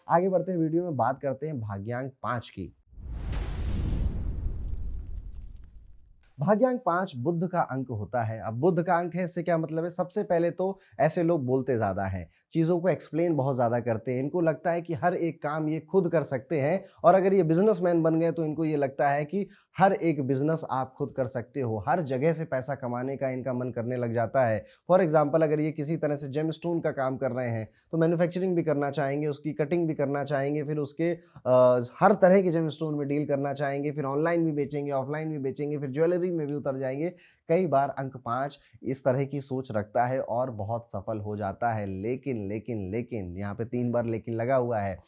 आगे बढ़ते हैं वीडियो में, बात करते हैं भाग्यांक 5 की। भाग्यांक 5 बुध का अंक होता है। अब बुध का अंक है, इससे क्या मतलब है? सबसे पहले तो ऐसे लोग बोलते ज़्यादा हैं, चीज़ों को एक्सप्लेन बहुत ज़्यादा करते हैं। इनको लगता है कि हर एक काम ये खुद कर सकते हैं, और अगर ये बिज़नेसमैन बन गए तो इनको ये लगता है कि हर एक बिज़नेस आप खुद कर सकते हो। हर जगह से पैसा कमाने का इनका मन करने लग जाता है। फॉर एग्ज़ाम्पल, अगर ये किसी तरह से जेमस्टोन का काम कर रहे हैं, तो मैन्युफैक्चरिंग भी करना चाहेंगे, उसकी कटिंग भी करना चाहेंगे, फिर उसके हर तरह के जेमस्टोन में डील करना चाहेंगे, फिर ऑनलाइन भी बेचेंगे, ऑफलाइन भी बेचेंगे, फिर ज्वेलरी में भी उतर जाएँगे। कई बार अंक 5 इस तरह की सोच रखता है और बहुत सफल हो जाता है। लेकिन यहाँ पे 3 बार लेकिन लगा हुआ है।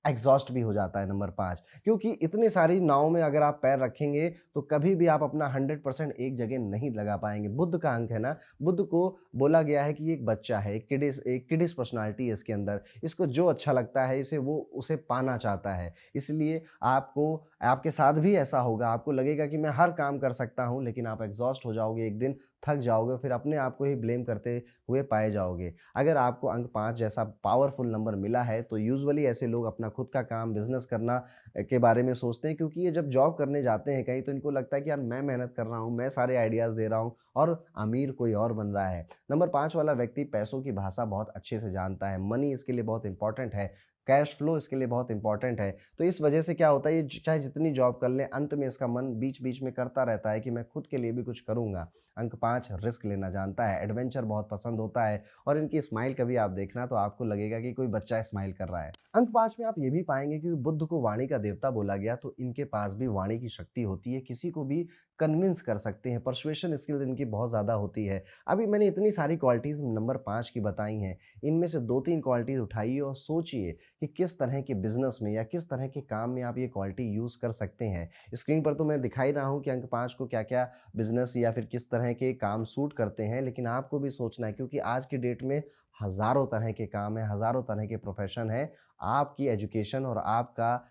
एग्ज़ॉस्ट भी हो जाता है नंबर 5, क्योंकि इतनी सारी नाव में अगर आप पैर रखेंगे, तो कभी भी आप अपना 100% एक जगह नहीं लगा पाएँगे। बुध का अंक है ना, बुध को बोला गया है कि ये एक बच्चा है, एक किडिस पर्सनैलिटी है इसके अंदर। इसको जो अच्छा लगता है इसे वो उसे पाना चाहता है। इसलिए आपको आपके साथ भी ऐसा होगा, आपको लगेगा कि मैं हर काम कर सकता हूँ, लेकिन आप एग्ज़ॉस्ट हो जाओगे एक दिन, थक जाओगे, फिर अपने आप को ही ब्लेम करते हुए पाए जाओगे। अगर आपको अंक 5 जैसा पावरफुल नंबर मिला है, तो यूजुअली ऐसे लोग अपना खुद का काम, बिज़नेस करना के बारे में सोचते हैं, क्योंकि ये जब जॉब करने जाते हैं कहीं, तो इनको लगता है कि यार मैं मेहनत कर रहा हूँ, मैं सारे आइडियाज़ दे रहा हूँ और अमीर कोई और बन रहा है। नंबर 5 वाला व्यक्ति पैसों की भाषा बहुत अच्छे से जानता है। मनी इसके लिए बहुत इम्पोर्टेंट है, कैश फ्लो इसके लिए बहुत इम्पोर्टेंट है। तो इस वजह से क्या होता है, ये चाहे जितनी जॉब कर ले, अंत में इसका मन बीच-बीच में करता रहता है कि मैं खुद के लिए भी कुछ करूँगा। अंक 5 रिस्क लेना जानता है, एडवेंचर बहुत पसंद होता है, और इनकी स्माइल कभी आप देखना तो आपको लगेगा कि कोई बच्चा स्माइल कर रहा है। अंक 5 में आप ये भी पाएँगे कि बुद्ध को वाणी का देवता बोला गया, तो इनके पास भी वाणी की शक्ति होती है, किसी को भी कन्विंस कर सकते हैं, पर्सुएशन स्किल्स इनकी बहुत ज़्यादा होती है। अभी मैंने इतनी सारी क्वालिटीज़ नंबर 5 की बताई हैं, इनमें से 2-3 क्वालिटीज़ उठाइए और सोचिए कि किस तरह के बिज़नेस में या किस तरह के काम में आप ये क्वालिटी यूज़ कर सकते हैं। स्क्रीन पर तो मैं दिखा ही रहा हूँ कि अंक 5 को क्या-क्या बिज़नेस या फिर किस तरह के काम सूट करते हैं, लेकिन आपको भी सोचना है, क्योंकि आज की डेट में हज़ारों तरह के काम हैं, हज़ारों तरह के प्रोफ़ेशन हैं। आपकी एजुकेशन और आपका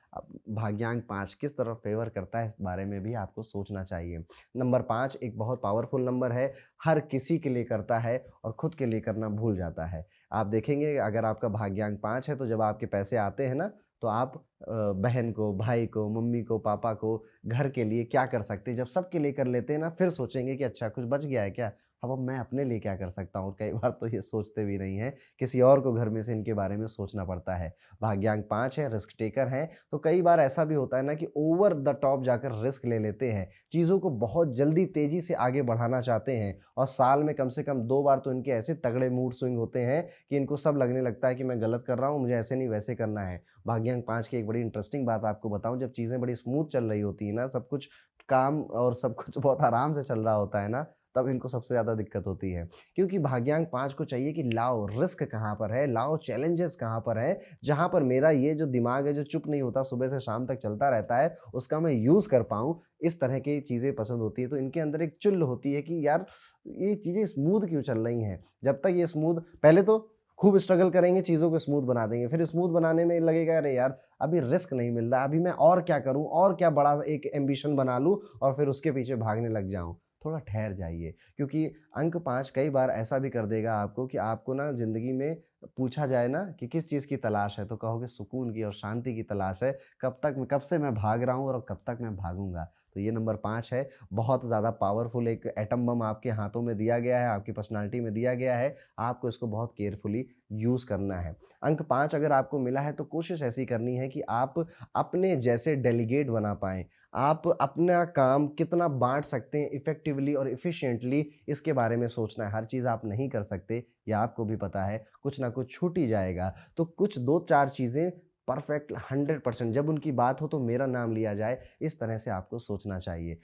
भाग्यांक 5 किस तरफ फ़ेवर करता है, इस बारे में भी आपको सोचना चाहिए। नंबर 5 एक बहुत पावरफुल नंबर है, हर किसी के लिए करता है और खुद के लिए करना भूल जाता है। आप देखेंगे, अगर आपका भाग्यांक 5 है, तो जब आपके पैसे आते हैं ना, तो आप बहन को, भाई को, मम्मी को, पापा को, घर के लिए क्या कर सकते हैं। जब सबके लिए कर लेते हैं ना, फिर सोचेंगे कि अच्छा कुछ बच गया है क्या? अब मैं अपने लिए क्या कर सकता हूँ? कई बार तो ये सोचते भी नहीं हैं, किसी और को घर में से इनके बारे में सोचना पड़ता है। भाग्यांक 5 है, रिस्क टेकर हैं, तो कई बार ऐसा भी होता है ना कि ओवर द टॉप जाकर रिस्क ले लेते हैं। चीज़ों को बहुत जल्दी तेज़ी से आगे बढ़ाना चाहते हैं, और साल में कम से कम 2 बार तो इनके ऐसे तगड़े मूड स्विंग होते हैं कि इनको सब लगने लगता है कि मैं गलत कर रहा हूँ, मुझे ऐसे नहीं वैसे करना है। भाग्यांक 5 की एक बड़ी इंटरेस्टिंग बात आपको बताऊँ, जब चीज़ें बड़ी स्मूथ चल रही होती है ना, सब कुछ काम और सब कुछ बहुत आराम से चल रहा होता है ना, तब इनको सबसे ज़्यादा दिक्कत होती है। क्योंकि भाग्यांक 5 को चाहिए कि लाओ रिस्क कहाँ पर है, लाओ चैलेंजेस कहाँ पर है, जहाँ पर मेरा ये जो दिमाग है जो चुप नहीं होता, सुबह से शाम तक चलता रहता है, उसका मैं यूज़ कर पाऊँ, इस तरह की चीज़ें पसंद होती है। तो इनके अंदर एक चुल होती है कि यार ये चीज़ें स्मूथ क्यों चल रही हैं? जब तक ये स्मूथ, पहले तो खूब स्ट्रगल करेंगे, चीज़ों को स्मूथ बना देंगे, फिर स्मूथ बनाने में लगेगा अरे यार अभी रिस्क नहीं मिल रहा, अभी मैं और क्या करूँ, और क्या बड़ा एक एम्बिशन बना लूँ और फिर उसके पीछे भागने लग जाऊँ। थोड़ा ठहर जाइए, क्योंकि अंक 5 कई बार ऐसा भी कर देगा आपको कि आपको ना ज़िंदगी में पूछा जाए ना कि किस चीज़ की तलाश है, तो कहोगे सुकून की और शांति की तलाश है। कब से मैं भाग रहा हूँ और कब तक मैं भागूँगा। तो ये नंबर 5 है, बहुत ज़्यादा पावरफुल एक एटम बम आपके हाथों में दिया गया है, आपकी पर्सनैलिटी में दिया गया है, आपको इसको बहुत केयरफुली यूज़ करना है। अंक 5 अगर आपको मिला है, तो कोशिश ऐसी करनी है कि आप अपने जैसे डेलीगेट बना पाएँ। आप अपना काम कितना बाँट सकते हैं इफ़ेक्टिवली और एफ़िशिएंटली, इसके बारे में सोचना है। हर चीज़ आप नहीं कर सकते, ये आपको भी पता है, कुछ ना कुछ छूट ही जाएगा। तो कुछ 2-4 चीज़ें परफ़ेक्ट 100% जब उनकी बात हो तो मेरा नाम लिया जाए, इस तरह से आपको सोचना चाहिए।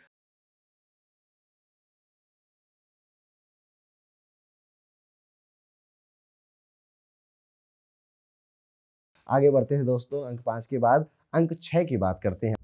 आगे बढ़ते हैं दोस्तों, अंक 5 के बाद अंक 6 की बात करते हैं।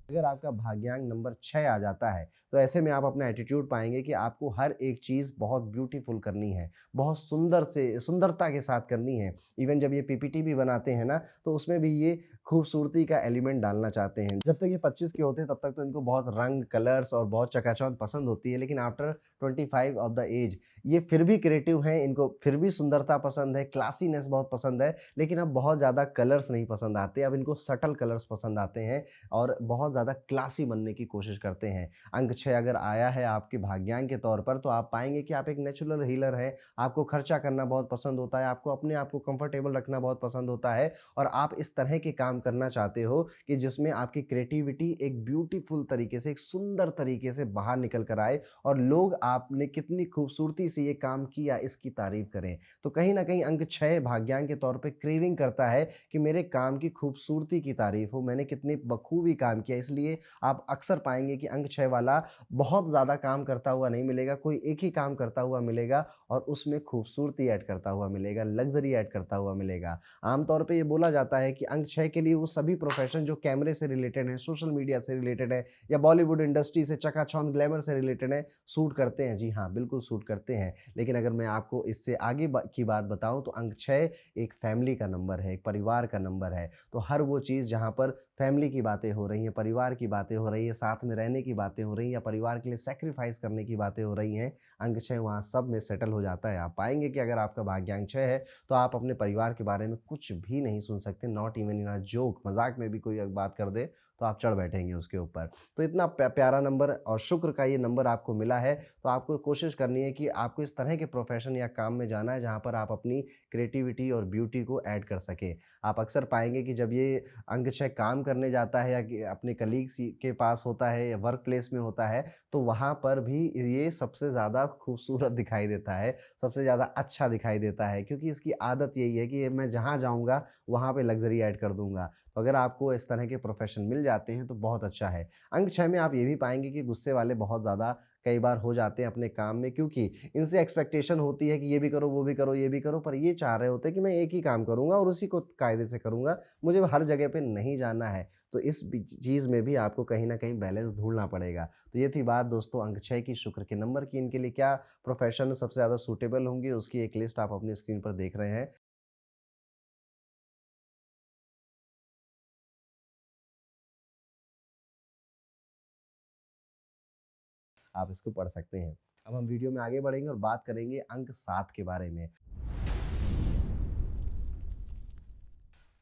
अगर आपका भाग्यांक नंबर 6 आ जाता है, तो ऐसे में आप अपना एटीट्यूड पाएँगे कि आपको हर एक चीज़ बहुत ब्यूटीफुल करनी है, बहुत सुंदर से सुंदरता के साथ करनी है। इवन जब ये पीपीटी भी बनाते हैं ना, तो उसमें भी ये खूबसूरती का एलिमेंट डालना चाहते हैं। जब तक ये 25 के होते हैं तब तक तो इनको बहुत रंग, कलर्स और बहुत चकाचौंध पसंद होती है, लेकिन आफ्टर 25 ऑफ द एज ये फिर भी क्रिएटिव हैं, इनको फिर भी सुंदरता पसंद है, क्लासीनेस बहुत पसंद है, लेकिन अब बहुत ज़्यादा कलर्स नहीं पसंद आते, अब इनको सटल कलर्स पसंद आते हैं और बहुत ज़्यादा क्लासी बनने की कोशिश करते हैं। अंक 6 अगर आया है आपके भाग्यांक के तौर पर, तो आप पाएँगे कि आप एक नेचुरल हीलर हैं, आपको खर्चा करना बहुत पसंद होता है, आपको अपने आप को कंफर्टेबल रखना बहुत पसंद होता है और आप इस तरह के काम करना चाहते हो कि जिसमें आपकी क्रिएटिविटी एक ब्यूटीफुल तरीके से, एक सुंदर तरीके से बाहर निकल कर आए और लोग आपने कितनी खूबसूरती से ये काम किया इसकी तारीफ करें। तो कहीं न कहीं अंक 6 भाग्यांक के तौर पे क्रेविंग करता है कि मेरे काम की खूबसूरती की तारीफ हो, मैंने कितनी बखूबी काम किया। इसलिए आप अक्सर पाएँगे कि अंक 6 वाला बहुत ज़्यादा काम करता हुआ नहीं मिलेगा, कोई एक ही काम करता हुआ मिलेगा और उसमें खूबसूरती ऐड करता हुआ मिलेगा, लग्ज़री ऐड करता हुआ मिलेगा। आम तौर पे ये बोला जाता है कि अंक 6 के लिए वो सभी प्रोफ़ेशन जो कैमरे से रिलेटेड हैं, सोशल मीडिया से रिलेटेड है या बॉलीवुड इंडस्ट्री से चकाचौंध ग्लैमर से रिलेटेड है, सूट करते हैं। जी हाँ, बिल्कुल सूट करते हैं। लेकिन अगर मैं आपको इससे आगे की बात बताऊँ तो अंक 6 एक फैमिली का नंबर है, एक परिवार का नंबर है। तो हर वो चीज़ जहाँ पर फैमिली की बातें हो रही हैं, परिवार की बातें हो रही हैं, साथ में रहने की बातें हो रही हैं या परिवार के लिए सैक्रिफ़ाइस करने की बातें हो रही हैं, अंक 6 वहाँ सब में सेटल हो जाता है। आप पाएँगे कि अगर आपका भाग्यांक 6 है, तो आप अपने परिवार के बारे में कुछ भी नहीं सुन सकते, not even in a joke, मज़ाक में भी कोई बात कर दे, तो आप चढ़ बैठेंगे उसके ऊपर। तो इतना प्यारा नंबर और शुक्र का ये नंबर आपको मिला है, तो आपको कोशिश करनी है कि आपको इस तरह के प्रोफ़ेशन या काम में जाना है, जहाँ पर आप अपनी क्रिएटिविटी और ब्यूटी को ऐड कर सकें। आप अक्सर पाएँगे कि जब ये अंक 6 काम करने जाता है या कि अपने कलीग्स के पास होता है या वर्क प्लेस में होता है, तो वहाँ पर भी ये सबसे ज़्यादा खूबसूरत दिखाई देता है, सबसे ज़्यादा अच्छा दिखाई देता है क्योंकि इसकी आदत यही है कि मैं जहाँ जाऊँगा, वहाँ पे लग्ज़री ऐड कर दूँगा। तो अगर आपको इस तरह के प्रोफ़ेशन मिल जाते हैं, तो बहुत अच्छा है। अंक 6 में आप ये भी पाएँगे कि गुस्से वाले बहुत ज़्यादा कई बार हो जाते हैं अपने काम में क्योंकि इनसे एक्सपेक्टेशन होती है कि ये भी करो, वो भी करो, ये भी करो, पर ये चाह रहे होते हैं कि मैं एक ही काम करूँगा और उसी को कायदे से करूँगा, मुझे हर जगह पे नहीं जाना है। तो इस चीज़ में भी आपको कहीं न कहीं बैलेंस ढूँढना पड़ेगा। तो ये थी बात दोस्तों अंक 6 की, शुक्र के नंबर की, इनके लिए क्या प्रोफ़ेशन सबसे ज़्यादा सूटेबल होंगे, उसकी एक लिस्ट आप अपनी स्क्रीन पर देख रहे हैं। आप इसको पढ़ सकते हैं। अब हम वीडियो में आगे बढ़ेंगे और बात करेंगे अंक 7 के बारे में।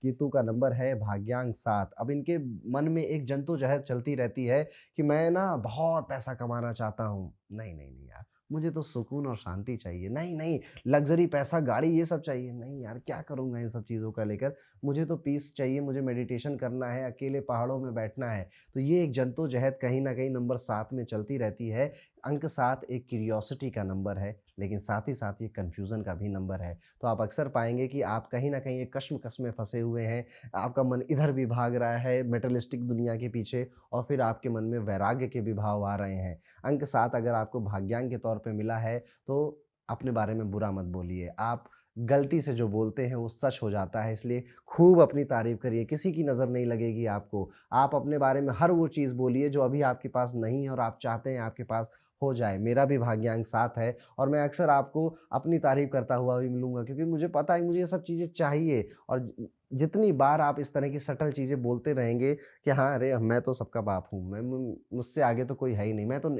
केतु का नंबर है भाग्यांक 7। अब इनके मन में एक जद्दोजहद चलती रहती है कि मैं ना बहुत पैसा कमाना चाहता हूँ। नहीं, नहीं, नहीं यार, मुझे तो सुकून और शांति चाहिए। नहीं, नहीं, लग्ज़री पैसा, गाड़ी ये सब चाहिए। नहीं यार, क्या करूँगा इन सब चीज़ों का लेकर? मुझे तो पीस चाहिए, मुझे मेडिटेशन करना है, अकेले पहाड़ों में बैठना है। तो ये एक जद्दोजहद कहीं न कहीं नंबर 7 में चलती रहती है। अंक 7 एक क्यूरियोसिटी का नंबर है, लेकिन साथ ही साथ ये कन्फ्यूज़न का भी नंबर है। तो आप अक्सर पाएँगे कि आप कहीं न कहीं एक कश्मकश में फँसे हुए हैं। आपका मन इधर भी भाग रहा है मेटेरियलिस्टिक दुनिया के पीछे और फिर आपके मन में वैराग्य के भी भाव आ रहे हैं। अंक 7 अगर आपको भाग्यांक के तौर पे मिला है, तो अपने बारे में बुरा मत बोलिए। आप गलती से जो बोलते हैं वो सच हो जाता है, इसलिए खूब अपनी तारीफ़ करिए, किसी की नज़र नहीं लगेगी आपको। आप अपने बारे में हर वो चीज़ बोलिए जो अभी आपके पास नहीं है और आप चाहते हैं आपके पास हो जाए। मेरा भी भाग्यांक 7 है और मैं अक्सर आपको अपनी तारीफ़ करता हुआ भी मिलूँगा क्योंकि मुझे पता है मुझे ये सब चीज़ें चाहिए और जितनी बार आप इस तरह की सटल चीज़ें बोलते रहेंगे कि हाँ, अरे! मैं तो सबका बाप हूँ, मैं मु मुझसे आगे तो कोई है ही नहीं, मैं तो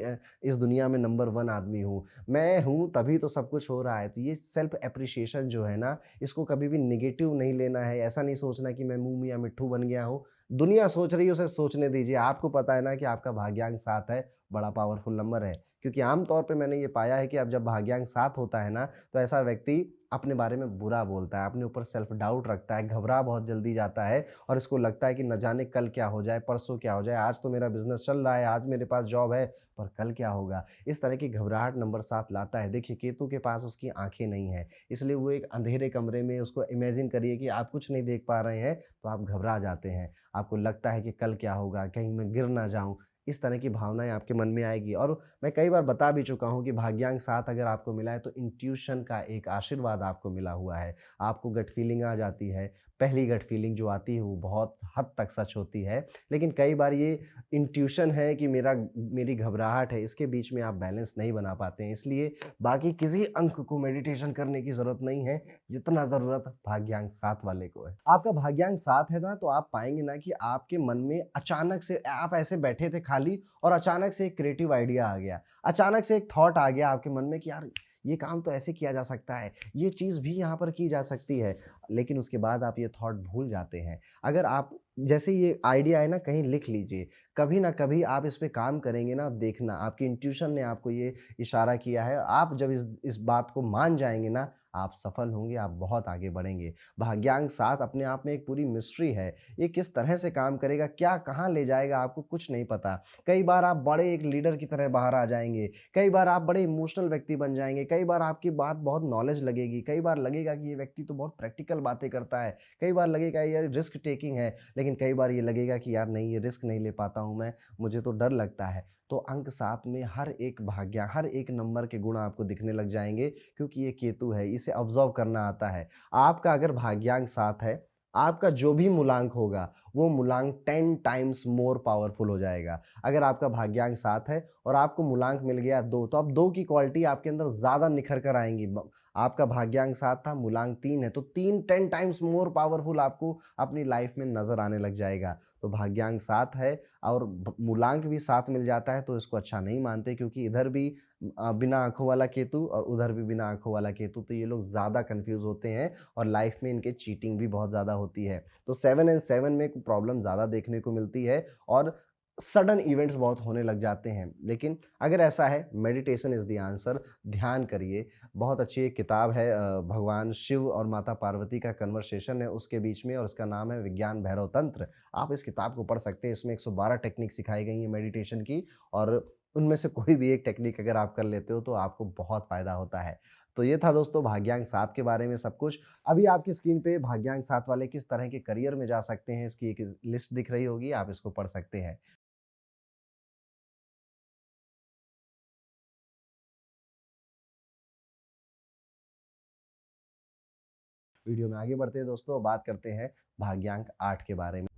इस दुनिया में नंबर 1 आदमी हूँ, मैं हूँ तभी तो सब कुछ हो रहा है। तो ये सेल्फ एप्रिशिएशन जो है ना, इसको कभी भी नेगेटिव नहीं लेना है, ऐसा नहीं सोचना कि मैं मुँह मियाँ मिट्ठू बन गया हूँ। दुनिया सोच रही है उसे सोचने दीजिए, आपको पता है ना कि आपका भाग्यांक 7 है, बड़ा पावरफुल नंबर है। क्योंकि आम तौर पे मैंने ये पाया है कि अब जब भाग्यांक 7 होता है ना, तो ऐसा व्यक्ति अपने बारे में बुरा बोलता है, अपने ऊपर सेल्फ डाउट रखता है, घबरा बहुत जल्दी जाता है और इसको लगता है कि न जाने कल क्या हो जाए, परसों क्या हो जाए, आज तो मेरा बिज़नेस चल रहा है, आज मेरे पास जॉब है, पर कल क्या होगा? इस तरह की घबराहट नंबर 7 लाता है। देखिए, केतु के पास उसकी आँखें नहीं हैं, इसलिए वो एक अंधेरे कमरे में उसको इमेजिन करिए कि आप कुछ नहीं देख पा रहे हैं, तो आप घबरा जाते हैं। आपको लगता है कि कल क्या होगा? कहीं मैं गिर ना जाऊँ? इस तरह की भावनाएँ आपके मन में आएगी। और मैं कई बार बता भी चुका हूँ कि भाग्यांक 7 अगर आपको मिला है तो इंट्यूशन का एक आशीर्वाद आपको मिला हुआ है। आपको गट फीलिंग आ जाती है, पहली गट फीलिंग जो आती है वो बहुत हद तक सच होती है। लेकिन कई बार ये इंट्यूशन है कि मेरी घबराहट है, इसके बीच में आप बैलेंस नहीं बना पाते हैं। इसलिए बाकी किसी अंक को मेडिटेशन करने की ज़रूरत नहीं है, जितना ज़रूरत भाग्यांक 7 वाले को है। आपका भाग्यांक 7 है ना, तो आप पाएँगे ना कि आपके मन में अचानक से आप ऐसे बैठे थे खाली और अचानक से एक क्रिएटिव आइडिया आ गया। अचानक से एक थॉट आ गया आपके मन में कि यार ये काम तो ऐसे किया जा सकता है, ये चीज़ भी यहाँ पर की जा सकती है। लेकिन उसके बाद आप ये थॉट भूल जाते हैं। अगर आप जैसे ये आइडिया है ना, कहीं लिख लीजिए। कभी ना कभी आप इस पे काम करेंगे ना, देखना आपकी इंट्यूशन ने आपको ये इशारा किया है। आप जब इस बात को मान जाएँगे ना, आप सफल होंगे, आप बहुत आगे बढ़ेंगे। भाग्यांक 7 अपने आप में एक पूरी मिस्ट्री है। ये किस तरह से काम करेगा, क्या कहाँ ले जाएगा आपको कुछ नहीं पता। कई बार आप बड़े एक लीडर की तरह बाहर आ जाएँगे, कई बार आप बड़े इमोशनल व्यक्ति बन जाएँगे, कई बार आपकी बात बहुत नॉलेज लगेगी, कई बार लगेगा कि ये व्यक्ति तो बहुत प्रैक्टिकल बातें करता है, कई बार लगेगा ये रिस्क टेकिंग है, लेकिन कई बार ये लगेगा कि यार नहीं, ये रिस्क नहीं ले पाता हूँ मैं, मुझे तो डर लगता है। तो अंक 7 में हर एक नंबर के गुण आपको दिखने लग जाएँगे, क्योंकि ये केतु है, इसे ऑब्ज़र्व करना आता है। आपका अगर भाग्यांक 7 है, आपका जो भी मूलांक होगा, वो मूलांक 10 टाइम्स मोर पावरफुल हो जाएगा। अगर आपका भाग्यांक 7 है और आपको मूलांक मिल गया 2, तो अब 2 की क्वालिटी आपके अंदर ज़्यादा निखर कर आएँगी। आपका भाग्यांक 7 था, मूलांक 3 है, तो 10 टाइम्स मोर पावरफुल आपको अपनी लाइफ में नज़र आने लग जाएगा। तो भाग्यांक 7 है और मूलांक भी 7 मिल जाता है, तो इसको अच्छा नहीं मानते, क्योंकि इधर भी बिना आँखों वाला केतु और उधर भी बिना आँखों वाला केतु, तो ये लोग ज़्यादा कन्फ्यूज़ होते हैं और लाइफ में इनके चीटिंग भी बहुत ज़्यादा होती है। तो 7 एंड 7 में प्रॉब्लम ज़्यादा देखने को मिलती है और सडन इवेंट्स बहुत होने लग जाते हैं। लेकिन अगर ऐसा है, मेडिटेशन इज़ द आंसर, ध्यान करिए। बहुत अच्छी एक किताब है, भगवान शिव और माता पार्वती का कन्वर्सेशन है उसके बीच में, और उसका नाम है विज्ञान भैरव तंत्र। आप इस किताब को पढ़ सकते हैं, इसमें 112 टेक्निक सिखाई गई हैं मेडिटेशन की, और उनमें से कोई भी एक टेक्निक अगर आप कर लेते हो तो आपको बहुत फ़ायदा होता है। तो ये था दोस्तों भाग्यांक 7 के बारे में सब कुछ। अभी आपकी स्क्रीन पे भाग्यांक 7 वाले किस तरह के करियर में जा सकते हैं, इसकी एक लिस्ट दिख रही होगी, आप इसको पढ़ सकते हैं। वीडियो में आगे बढ़ते हैं दोस्तों, बात करते हैं भाग्यांक 8 के बारे में।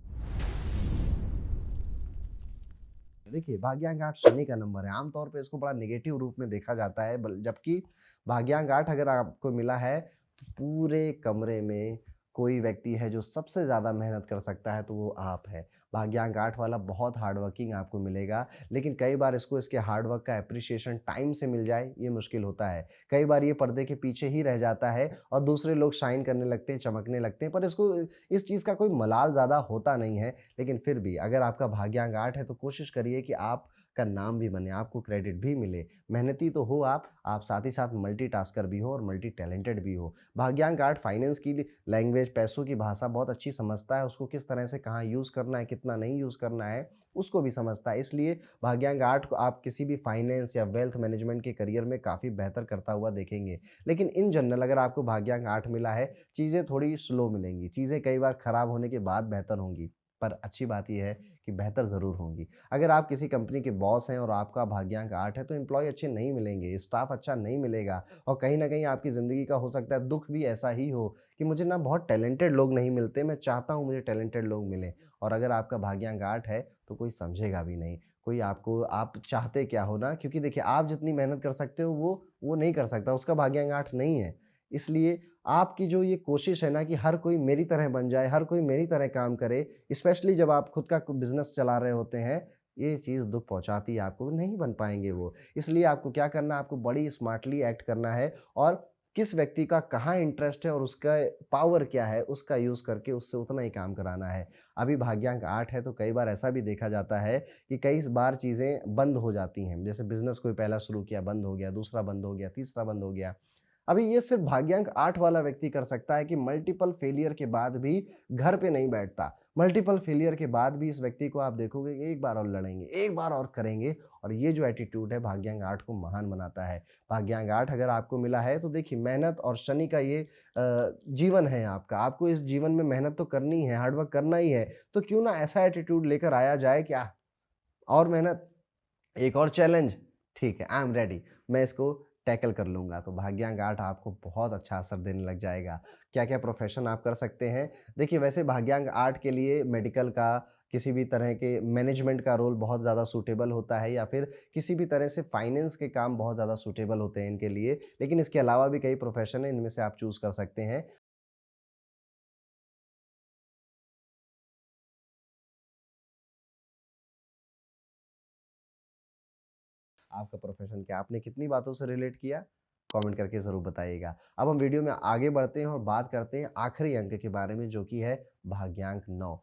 देखिए, भाग्यांक 8 शनि का नंबर है। आम तौर पे इसको बड़ा नेगेटिव रूप में देखा जाता है, जबकि भाग्यांक 8 अगर आपको मिला है, तो पूरे कमरे में कोई व्यक्ति है जो सबसे ज़्यादा मेहनत कर सकता है, तो वो आप हैं। भाग्यांक 8 वाला बहुत हार्ड वर्किंग आपको मिलेगा, लेकिन कई बार इसको इसके हार्ड वर्क का एप्रिसिएशन टाइम से मिल जाए, ये मुश्किल होता है। कई बार ये पर्दे के पीछे ही रह जाता है और दूसरे लोग शाइन करने लगते हैं, चमकने लगते हैं, पर इसको इस चीज़ का कोई मलाल ज़्यादा होता नहीं है। लेकिन फिर भी अगर आपका भाग्यांक 8 है, तो कोशिश करिए कि आपका नाम भी बने, आपको क्रेडिट भी मिले। मेहनती तो हो आप साथ ही साथ मल्टीटास्कर भी हो और मल्टी टैलेंटेड भी हो। भाग्यांक 8 फाइनेंस की लैंग्वेज, पैसों की भाषा बहुत अच्छी समझता है, उसको किस तरह से कहाँ यूज़ करना है, कितना नहीं यूज़ करना है, उसको भी समझता है। इसलिए भाग्यांक 8 को आप किसी भी फाइनेंस या वेल्थ मैनेजमेंट के करियर में काफ़ी बेहतर करता हुआ देखेंगे। लेकिन इन जनरल अगर आपको भाग्यांक 8 मिला है, चीज़ें थोड़ी स्लो मिलेंगी, चीज़ें कई बार खराब होने के बाद बेहतर होंगी, पर अच्छी बात ये है कि बेहतर ज़रूर होंगी। अगर आप किसी कंपनी के बॉस हैं और आपका भाग्यांक 8 है, तो एम्प्लॉयी अच्छे नहीं मिलेंगे, स्टाफ अच्छा नहीं मिलेगा, और कहीं न कहीं आपकी ज़िंदगी का हो सकता है दुःख भी ऐसा ही हो कि मुझे ना बहुत टैलेंटेड लोग नहीं मिलते, मैं चाहता हूँ मुझे टैलेंटेड लोग मिलें। और अगर आपका भाग्यांक 8 है, तो कोई समझेगा भी नहीं। कोई आपको, आप चाहते क्या हो ना, क्योंकि देखिए आप जितनी मेहनत कर सकते हो वो नहीं कर सकता, उसका भाग्यांक 8 नहीं है। इसलिए आपकी जो ये कोशिश है ना कि हर कोई मेरी तरह बन जाए, हर कोई मेरी तरह काम करे, स्पेशली जब आप खुद का बिज़नेस चला रहे होते हैं, ये चीज़ दुःख पहुँचाती है आपको, नहीं बन पाएँगे वो। इसलिए आपको क्या करना है, आपको बड़ी स्मार्टली एक्ट करना है और किस व्यक्ति का कहाँ इंटरेस्ट है और उसका पावर क्या है, उसका यूज़ करके उससे उतना ही काम कराना है। अभी भाग्यांक 8 है, तो कई बार ऐसा भी देखा जाता है कि कई बार चीज़ें बंद हो जाती हैं। जैसे बिज़नेस कोई पहला शुरू किया, बंद हो गया, दूसरा बंद हो गया, तीसरा बंद हो गया। अभी ये सिर्फ़ भाग्यांक 8 वाला व्यक्ति कर सकता है कि मल्टीपल फेलियर के बाद भी घर पे नहीं बैठता। मल्टीपल फेलियर के बाद भी इस व्यक्ति को आप देखोगे कि एक बार और लड़ेंगे, एक बार और करेंगे, और ये जो एटीट्यूड है भाग्यांक 8 को महान बनाता है। भाग्यांक 8 अगर आपको मिला है, तो देखिए मेहनत और शनि का ये जीवन है आपका। आपको इस जीवन में मेहनत तो करनी ही है, हार्ड वर्क करना ही है। तो क्यों ना ऐसा एटीट्यूड लेकर आया जाए कि और मेहनत, एक और चैलेंज, ठीक है, आई एम रेडी, मैं इसको टैकल कर लूँगा। तो भाग्यांक 8 आपको बहुत अच्छा असर देने लग जाएगा। क्या-क्या प्रोफ़ेशन आप कर सकते हैं? देखिए वैसे भाग्यांक 8 के लिए मेडिकल का, किसी भी तरह के मैनेजमेंट का रोल बहुत ज़्यादा सूटेबल होता है, या फिर किसी भी तरह से फाइनेंस के काम बहुत ज़्यादा सूटेबल होते हैं इनके लिए। लेकिन इसके अलावा भी कई प्रोफ़ेशन हैं, इनमें से आप चूज़ कर सकते हैं। आपका प्रोफ़ेशन क्या? आपने कितनी बातों से रिलेट किया? कमेंट करके ज़रूर बताइएगा। अब हम वीडियो में आगे बढ़ते हैं और बात करते हैं आखिरी अंक के बारे में, जो कि है भाग्यांक 9।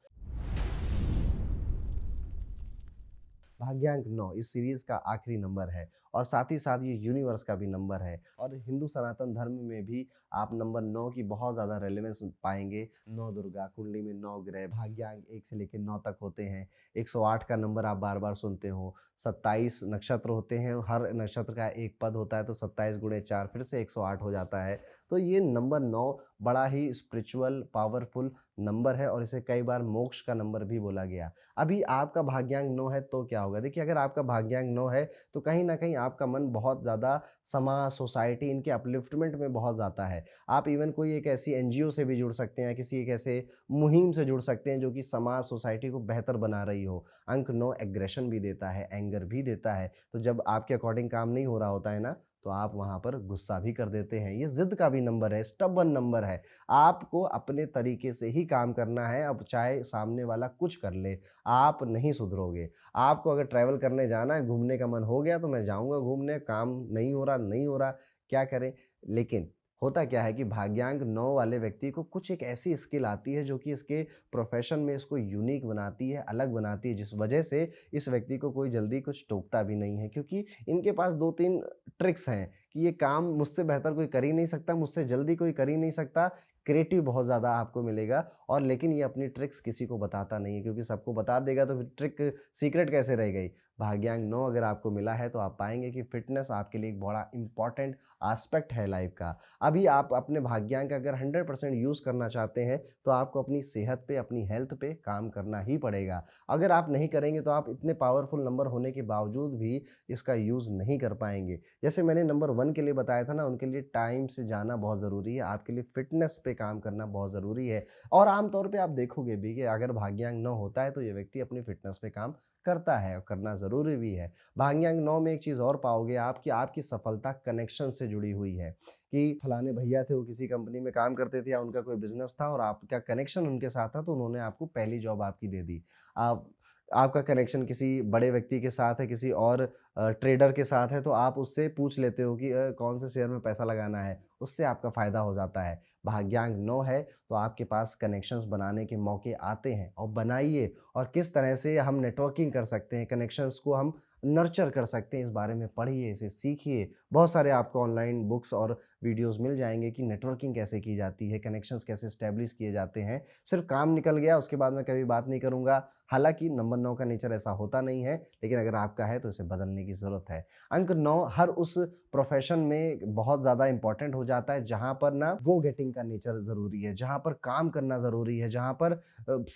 भाग्यांक 9 इस सीरीज़ का आखिरी नंबर है और साथ ही साथ ये यूनिवर्स का भी नंबर है, और हिंदू सनातन धर्म में भी आप नंबर 9 की बहुत ज़्यादा रेलेवेंस पाएँगे। 9 दुर्गा, कुंडली में 9 ग्रह, भाग्यांक 1 से लेके 9 तक होते हैं। 108 का नंबर आप बार-बार सुनते हो। 27 नक्षत्र होते हैं, हर नक्षत्र का एक पद होता है, तो 27 गुणे 4 फिर से 108 हो जाता है। तो ये नंबर 9 बड़ा ही स्पिरिचुअल, पावरफुल नंबर है, और इसे कई बार मोक्ष का नंबर भी बोला गया। अभी आपका भाग्यांक 9 है तो क्या होगा? देखिए अगर आपका भाग्यांक 9 है तो कहीं न कहीं आपका मन बहुत ज़्यादा समाज, सोसाइटी, इनके अपलिफ्टमेंट में बहुत जाता है। आप इवन कोई एक ऐसी एनजीओ से भी जुड़ सकते हैं, किसी एक ऐसे मुहिम से जुड़ सकते हैं जो कि समाज, सोसाइटी को बेहतर बना रही हो। अंक 9 एग्रेशन भी देता है, एंगर भी देता है। तो जब आपके अकॉर्डिंग काम नहीं हो रहा होता है ना, तो आप वहाँ पर गुस्सा भी कर देते हैं। ये ज़िद का भी नंबर है, स्टबर्न नंबर है। आपको अपने तरीके से ही काम करना है, अब चाहे सामने वाला कुछ कर ले, आप नहीं सुधरोगे। आपको अगर ट्रैवल करने जाना है, घूमने का मन हो गया तो मैं जाऊँगा घूमने, काम नहीं हो रहा, नहीं हो रहा, क्या करें? लेकिन होता क्या है कि भाग्यांक 9 वाले व्यक्ति को कुछ एक ऐसी स्किल आती है जो कि इसके प्रोफ़ेशन में इसको यूनिक बनाती है, अलग बनाती है, जिस वजह से इस व्यक्ति को कोई जल्दी कुछ टोकता भी नहीं है, क्योंकि इनके पास 2-3 ट्रिक्स हैं कि ये काम मुझसे बेहतर कोई कर ही नहीं सकता, मुझसे जल्दी कोई कर ही नहीं सकता। क्रिएटिव बहुत ज़्यादा आपको मिलेगा, और लेकिन ये अपनी ट्रिक्स किसी को बताता नहीं है, क्योंकि सबको बता देगा तो फिर ट्रिक सीक्रेट कैसे रह गई? भाग्यांक 9 अगर आपको मिला है तो आप पाएँगे कि फ़िटनेस आपके लिए एक बड़ा इम्पोर्टेंट एस्पेक्ट है लाइफ़ का। अभी आप अपने भाग्यांक अगर 100% यूज़ करना चाहते हैं, तो आपको अपनी सेहत पे, अपनी हेल्थ पे काम करना ही पड़ेगा। अगर आप नहीं करेंगे तो आप इतने पावरफुल नंबर होने के बावजूद भी इसका यूज़ नहीं कर पाएँगे। जैसे मैंने नंबर 1 के लिए बताया था ना, उनके लिए टाइम से जाना बहुत ज़रूरी है, आपके लिए फ़िटनेस पे काम करना बहुत ज़रूरी है। और आम तौर पे आप देखोगे भी कि अगर भाग्यांक 9 होता है तो ये व्यक्ति अपनी फ़िटनेस पे काम करता है, और करना ज़रूरी भी है। भाग्यांक 9 में एक चीज़ और पाओगे आप कि आपकी सफलता कनेक्शन से जुड़ी हुई है, कि फलाने भैया थे, वो किसी कंपनी में काम करते थे या उनका कोई बिज़नेस था और आपका कनेक्शन उनके साथ था, तो उन्होंने आपको पहली जॉब आपकी दे दी। आप आपका कनेक्शन किसी बड़े व्यक्ति के साथ है, किसी और ट्रेडर के साथ है, तो आप उससे पूछ लेते हो कि कौन से शेयर में पैसा लगाना है, उससे आपका फ़ायदा हो जाता है। भाग्यांक 9 है तो आपके पास कनेक्शंस बनाने के मौके आते हैं, और बनाइए, और किस तरह से हम नेटवर्किंग कर सकते हैं, कनेक्शंस को हम नर्चर कर सकते हैं, इस बारे में पढ़िए, इसे सीखिए। बहुत सारे आपको ऑनलाइन बुक्स और वीडियोज़ मिल जाएँगे कि नेटवर्किंग कैसे की जाती है, कनेक्शंस कैसे एस्टेब्लिश किए जाते हैं। सिर्फ़ काम निकल गया उसके बाद मैं कभी बात नहीं करूँगा। हालाँकि नंबर 9 का नेचर ऐसा होता नहीं है, लेकिन अगर आपका है तो इसे बदलने की ज़रूरत है। अंक 9 हर उस प्रोफ़ेशन में बहुत ज़्यादा इम्पोर्टेंट हो जाता है जहाँ पर ना गो गेटिंग का नेचर ज़रूरी है, जहाँ पर काम करना ज़रूरी है, जहाँ पर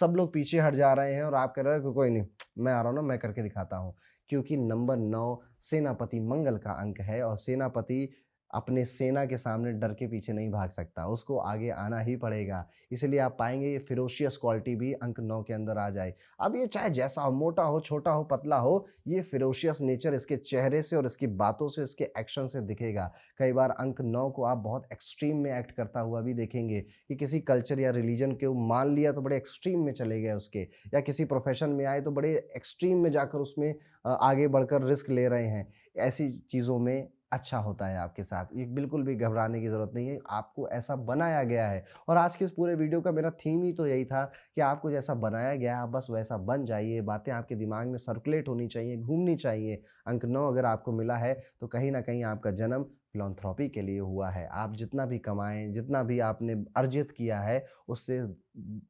सब लोग पीछे हट जा रहे हैं और आप कह रहे हो कि कोई नहीं, मैं आ रहा हूँ ना, मैं करके दिखाता हूँ। क्योंकि नंबर 9 सेनापति मंगल का अंक है, और सेनापति अपने सेना के सामने डर के पीछे नहीं भाग सकता, उसको आगे आना ही पड़ेगा। इसीलिए आप पाएँगे ये फ़ेरोशियस क्वालिटी भी अंक 9 के अंदर आ जाए। अब ये चाहे जैसा हो, मोटा हो, छोटा हो, पतला हो, ये फ़ेरोशियस नेचर इसके चेहरे से और इसकी बातों से, इसके एक्शन से दिखेगा। कई बार अंक 9 को आप बहुत एक्सट्रीम में एक्ट करता हुआ भी देखेंगे, कि किसी कल्चर या रिलीजन को मान लिया तो बड़े एक्सट्रीम में चले गए उसके, या किसी प्रोफ़ेशन में आए तो बड़े एक्सट्रीम में जाकर उसमें आगे बढ़कर रिस्क ले रहे हैं। ऐसी चीज़ों में अच्छा होता है आपके साथ। ये बिल्कुल भी घबराने की ज़रूरत नहीं है, आपको ऐसा बनाया गया है। और आज के इस पूरे वीडियो का मेरा थीम ही तो यही था कि आपको जैसा बनाया गया है, आप बस वैसा बन जाइए, बातें आपके दिमाग में सर्कुलेट होनी चाहिए, घूमनी चाहिए। अंक 9 अगर आपको मिला है, तो कहीं न कहीं आपका जन्म फिलैंथ्रोपी के लिए हुआ है। आप जितना भी कमाएँ, जितना भी आपने अर्जित किया है, उससे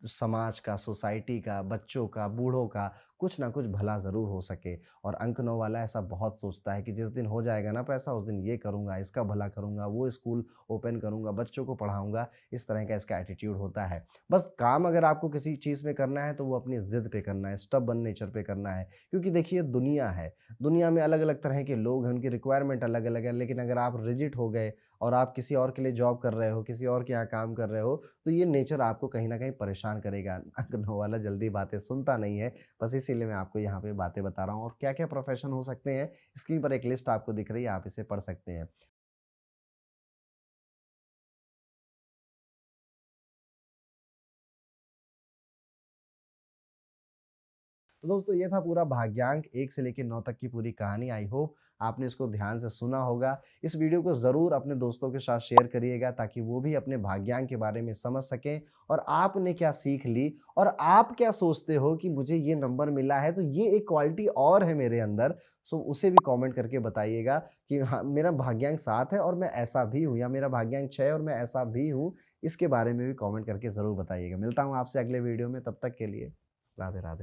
समाज का, सोसाइटी का, बच्चों का, बूढ़ों का कुछ ना कुछ भला ज़रूर हो सके। और अंक 9 वाला ऐसा बहुत सोचता है कि जिस दिन हो जाएगा ना पैसा, उस दिन ये करूँगा, इसका भला करूँगा, वो स्कूल ओपन करूँगा, बच्चों को पढ़ाऊँगा, इस तरह का इसका एटीट्यूड होता है। बस काम अगर आपको किसी चीज़ में करना है तो वो अपनी ज़िद पे करना है, स्टबर्न नेचर पे करना है। क्योंकि देखिए दुनिया है, दुनिया में अलग-अलग तरह के लोग हैं, उनकी रिक्वायरमेंट अलग-अलग है, लेकिन अगर आप रिजिड हो गए और आप किसी और के लिए जॉब कर रहे हो, किसी और के यहाँ काम कर रहे हो, तो ये नेचर आपको कहीं न कहीं परेशान करेगा। अंक 9 वाला जल्दी बातें सुनता नहीं है, बस इसीलिए मैं आपको यहाँ पे बातें बता रहा हूँ और क्या-क्या प्रोफ़ेशन हो सकते हैं, स्क्रीन पर एक लिस्ट आपको दिख रही है, आप इसे पढ़ सकते हैं। तो दोस्तों ये था पूरा भाग्यांक 1 से लेके 9 तक की पूरी कहानी। आई होप आपने इसको ध्यान से सुना होगा। इस वीडियो को ज़रूर अपने दोस्तों के साथ शेयर करिएगा ताकि वो भी अपने भाग्यांक के बारे में समझ सकें और आपने क्या सीख ली और आप क्या सोचते हो कि मुझे ये नंबर मिला है तो ये एक क्वालिटी और है मेरे अंदर। सो उसे भी कमेंट करके बताइएगा कि हाँ, मेरा भाग्यांक 7 है और मैं ऐसा भी हूँ या मेरा भाग्यांक 6 है और मैं ऐसा भी हूँ। इसके बारे में भी कमेंट करके ज़रूर बताइएगा। मिलता हूँ आपसे अगले वीडियो में, तब तक के लिए राधे-राधे।